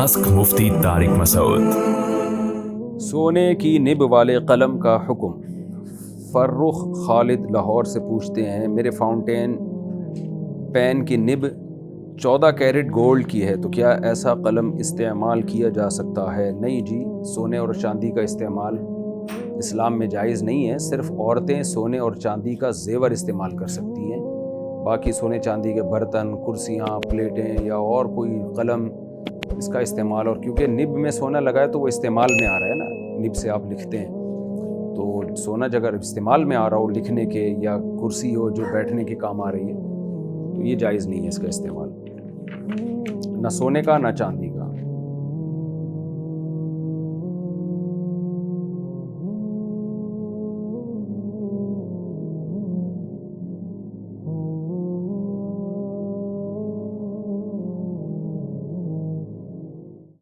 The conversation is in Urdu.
آسک مفتی طارق مسعود۔ سونے کی نب والے قلم کا حکم۔ فرخ خالد لاہور سے پوچھتے ہیں، میرے فاؤنٹین پین کی نب 14 کیرٹ گولڈ کی ہے تو کیا ایسا قلم استعمال کیا جا سکتا ہے؟ نہیں جی، سونے اور چاندی کا استعمال اسلام میں جائز نہیں ہے۔ صرف عورتیں سونے اور چاندی کا زیور استعمال کر سکتی ہیں، باقی سونے چاندی کے برتن، کرسیاں، پلیٹیں یا اور کوئی قلم اس کا استعمال، اور کیونکہ نب میں سونا لگا ہے تو وہ استعمال میں آ رہا ہے نا، نب سے آپ لکھتے ہیں تو سونا اگر استعمال میں آ رہا ہو لکھنے کے، یا کرسی ہو جو بیٹھنے کے کام آ رہی ہے، تو یہ جائز نہیں ہے اس کا استعمال، نہ سونے کا نہ چاندی کا۔